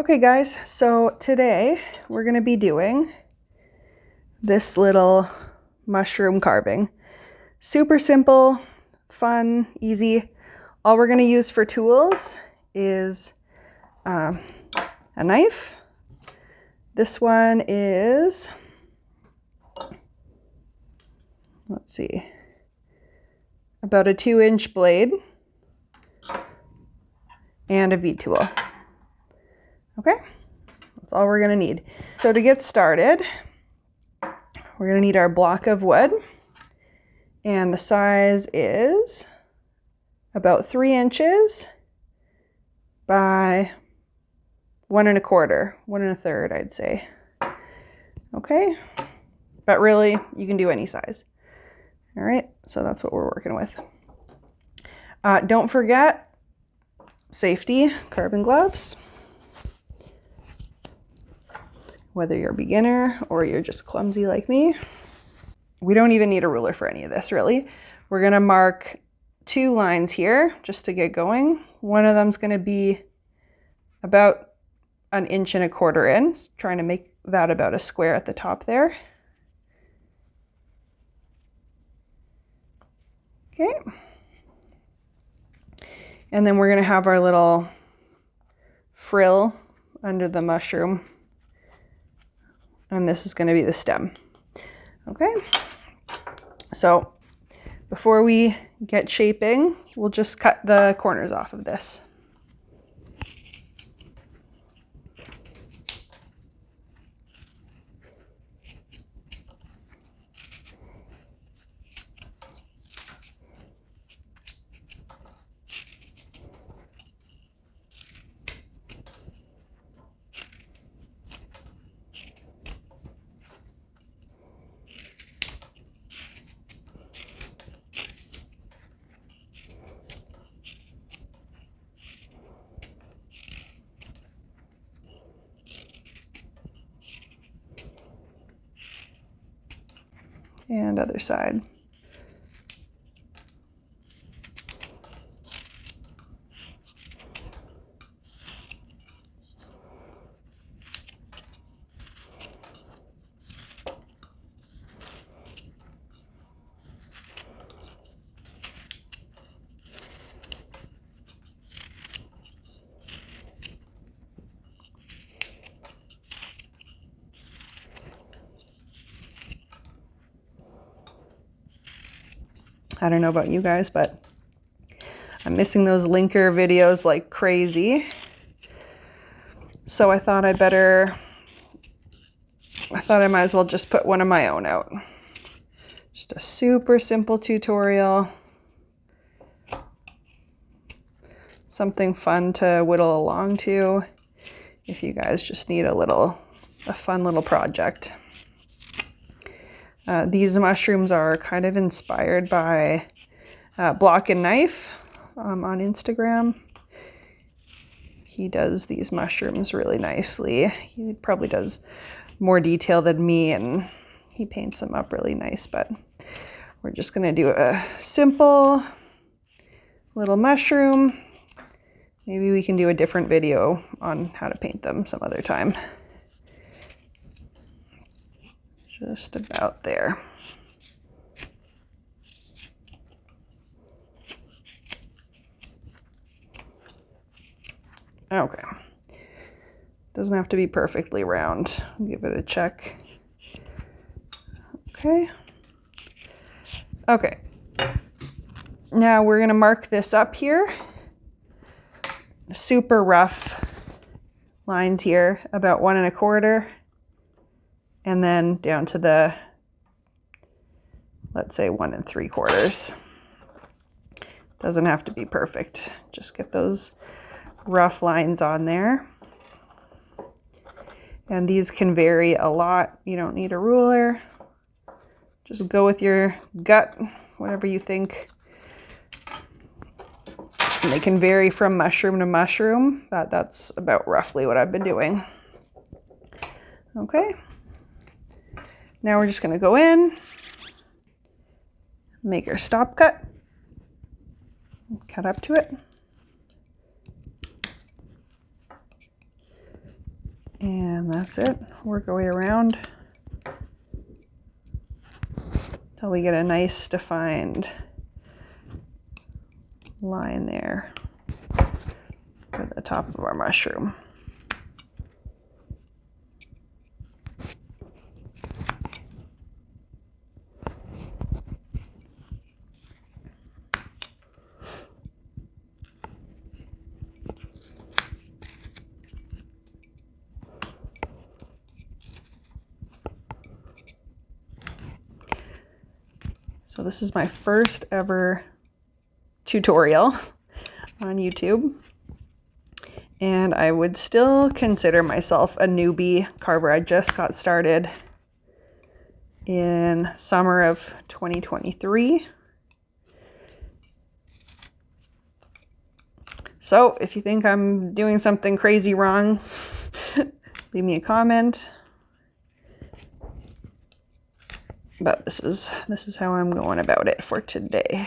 Okay guys, so today we're going to be doing this little mushroom carving. Super simple, fun, easy. All we're going to use for tools is a knife. This one is, let's see, about a 2-inch blade and a V-tool. Okay, that's all we're gonna need. So to get started, we're gonna need our block of wood, and the size is about 3 inches by 1 1/4, 1 1/3, I'd say. Okay, but really you can do any size. All right, so that's what we're working with. Don't forget safety, carbon gloves. Whether you're a beginner or you're just clumsy like me. We don't even need a ruler for any of this, really. We're gonna mark 2 lines here just to get going. One of them's gonna be about 1 1/4 in, trying to make that about a square at the top there. Okay. And then we're gonna have our little frill under the mushroom. And this is going to be the stem. Okay, so before we get shaping, we'll just cut the corners off of this. And other side. I don't know about you guys, but I'm missing those linker videos like crazy. So I thought I might as well just put one of my own out. Just a super simple tutorial. Something fun to whittle along to if you guys just need a fun little project. These mushrooms are kind of inspired by Block and Knife on Instagram. He does these mushrooms really nicely. He probably does more detail than me, and he paints them up really nice, but we're just gonna do a simple little mushroom. Maybe we can do a different video on how to paint them some other time. Just about there. Okay. Doesn't have to be perfectly round. Give it a check. Okay. Okay. Now we're gonna mark this up here. Super rough lines here, about 1 1/4. And then down to the, let's say 1 3/4. Doesn't have to be perfect. Just get those rough lines on there. And these can vary a lot. You don't need a ruler. Just go with your gut, whatever you think. And they can vary from mushroom to mushroom. That's about roughly what I've been doing. Okay. Now we're just going to go in, make our stop cut, cut up to it. And that's it. Work our way around until we get a nice defined line there for the top of our mushroom. So this is my first ever tutorial on YouTube, and I would still consider myself a newbie carver. I just got started in summer of 2023. So if you think I'm doing something crazy wrong, leave me a comment. But this is how I'm going about it for today.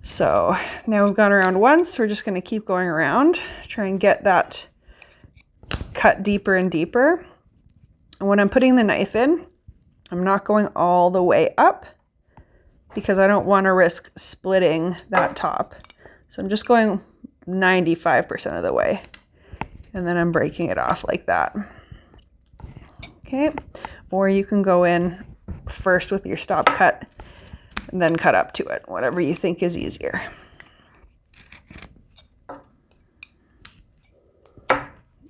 So now we've gone around once, we're just going to keep going around, try and get that cut deeper and deeper. And when I'm putting the knife in, I'm not going all the way up because I don't want to risk splitting that top. So I'm just going 95% of the way, and then I'm breaking it off like that. Okay, or you can go in first with your stop cut and then cut up to it, whatever you think is easier.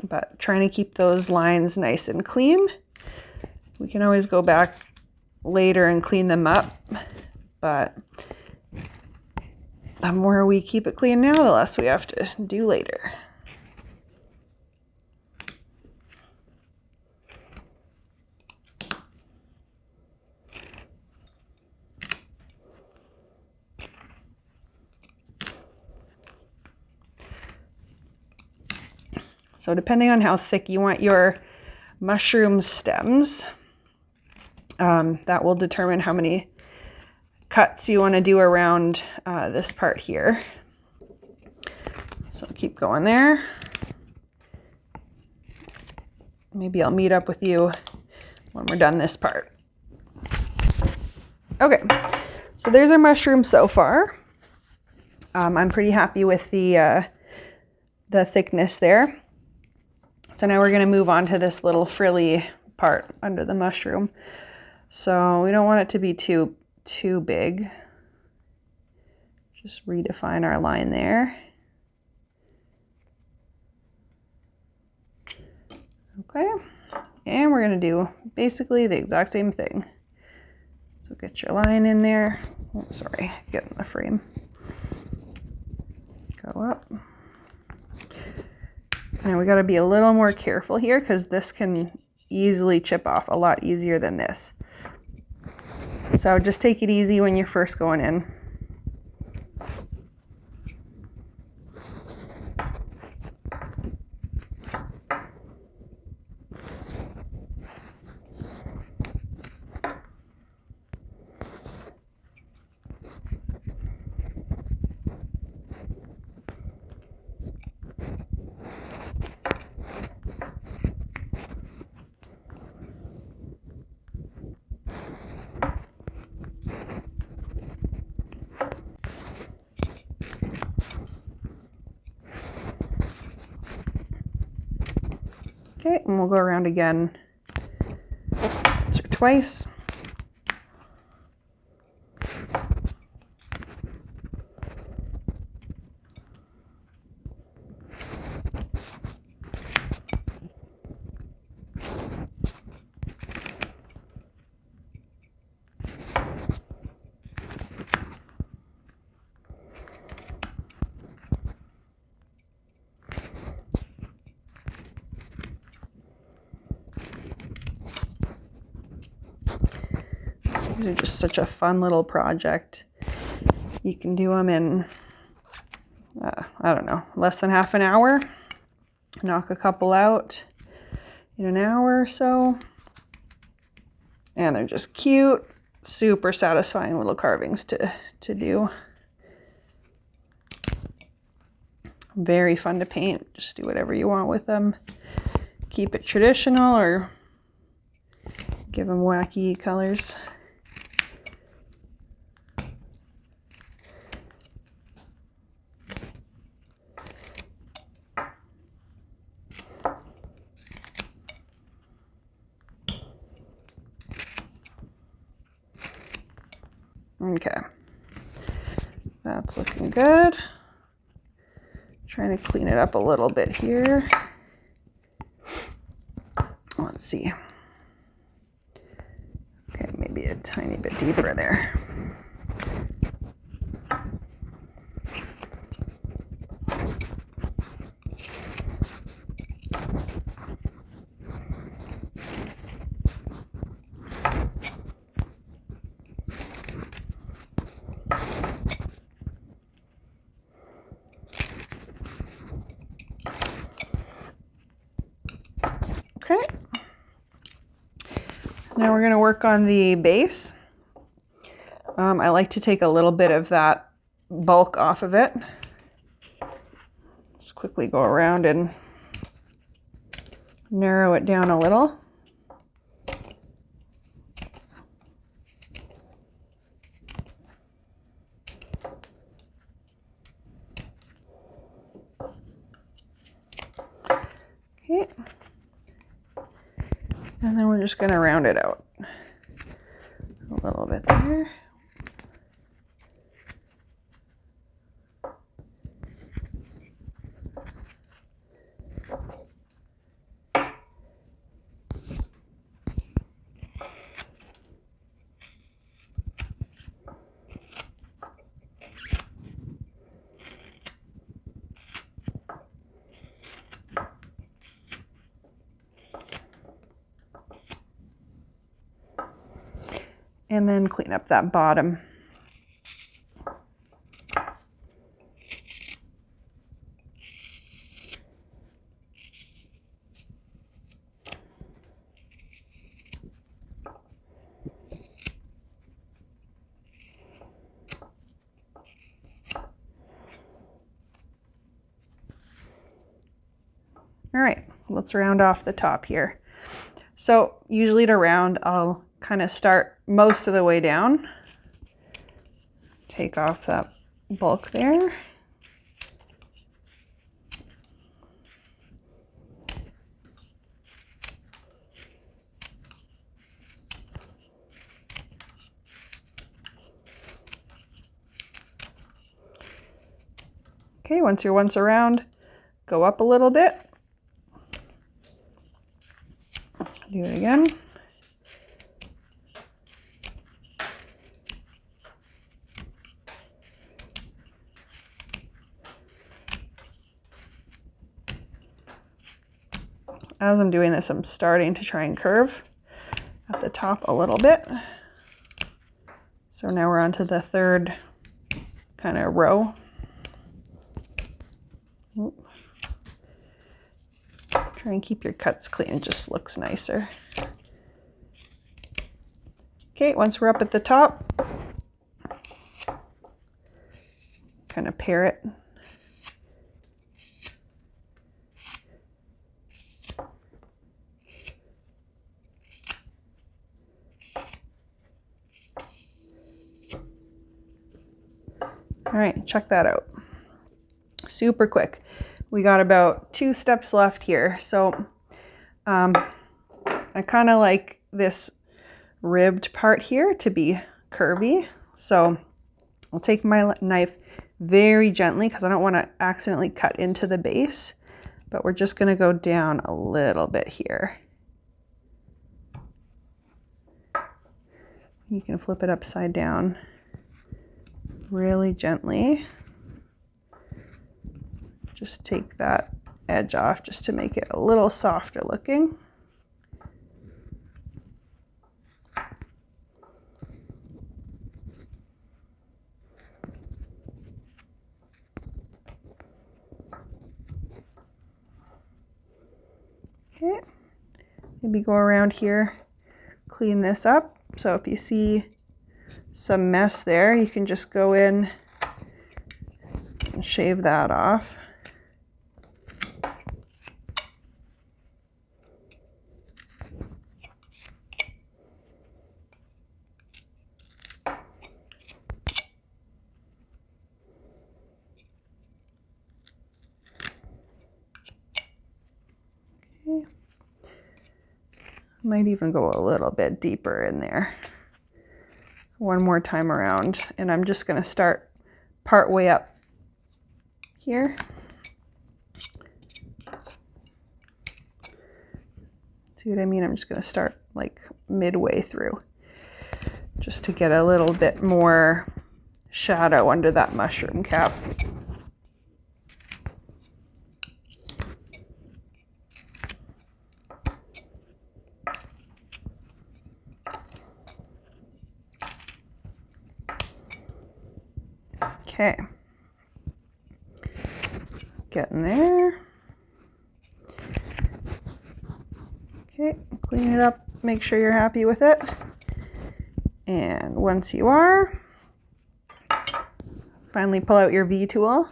But trying to keep those lines nice and clean. We can always go back later and clean them up, but the more we keep it clean now, the less we have to do later. So depending on how thick you want your mushroom stems, that will determine how many cuts you want to do around this part here. So keep going there. Maybe I'll meet up with you when we're done this part. Okay, so there's our mushroom so far. I'm pretty happy with the thickness there. So now we're going to move on to this little frilly part under the mushroom. So we don't want it to be too big. Just redefine our line there. Okay, and we're going to do basically the exact same thing. So get your line in there. Oh, sorry, get in the frame. Go up. Now we got to be a little more careful here because this can easily chip off a lot easier than this. So just take it easy when you're first going in. Okay, and we'll go around again once or twice. These are just such a fun little project. You can do them in, I don't know, less than half an hour. Knock a couple out in an hour or so. And they're just cute, super satisfying little carvings to do. Very fun to paint. Just do whatever you want with them. keep it traditional or give them wacky colors. Okay, that's looking good. Trying to clean it up a little bit here. Let's see. Okay, maybe a tiny bit deeper there. Okay. Now we're going to work on the base. I like to take a little bit of that bulk off of it. Just quickly go around and narrow it down a little. Okay. And then we're just going to round it out a little bit there. And then clean up that bottom. All right, let's round off the top here. So usually to round, I'll kind of start most of the way down. Take off that bulk there. Okay, once you're around, go up a little bit. Do it again. As I'm doing this, I'm starting to try and curve at the top a little bit. So now we're on to the third kind of row. Oop. Try and keep your cuts clean, it just looks nicer. Okay, once we're up at the top, kind of pair it. All right, check that out. Super quick. We got about 2 steps left here. So I kind of like this ribbed part here to be curvy. So I'll take my knife very gently because I don't want to accidentally cut into the base, but we're just going to go down a little bit here. You can flip it upside down really gently. Just take that edge off just to make it a little softer looking. Okay, maybe go around here, clean this up. So if you see some mess there, you can just go in and shave that off. Might even go a little bit deeper in there. One more time around, and I'm just going to start part way up here. See what I mean? I'm just going to start like midway through, just to get a little bit more shadow under that mushroom cap. Okay, getting there. Okay, clean it up, make sure you're happy with it. And once you are, finally pull out your V tool.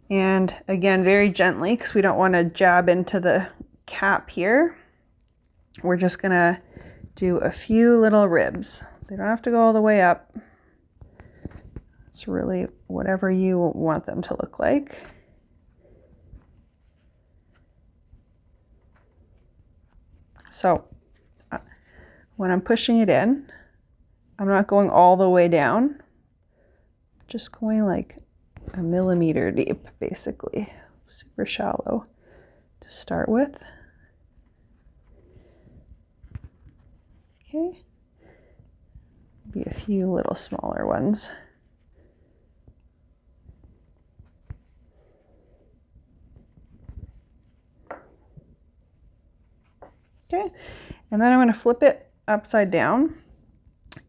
And again, very gently, because we don't want to jab into the cap here. We're just gonna do a few little ribs. They don't have to go all the way up. It's really whatever you want them to look like. So when I'm pushing it in, I'm not going all the way down, just going like a millimeter deep, basically, super shallow to start with. Okay, maybe a few little smaller ones. Okay, and then I'm going to flip it upside down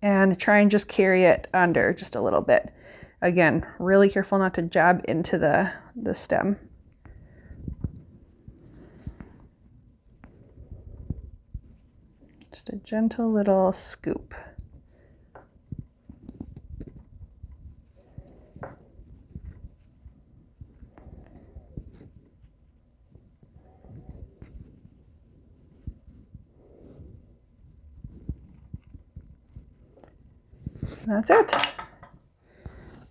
and try and just carry it under just a little bit. Again, really careful not to jab into the stem. Just a gentle little scoop. And that's it.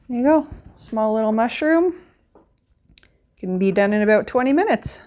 There you go. Small little mushroom. Can be done in about 20 minutes.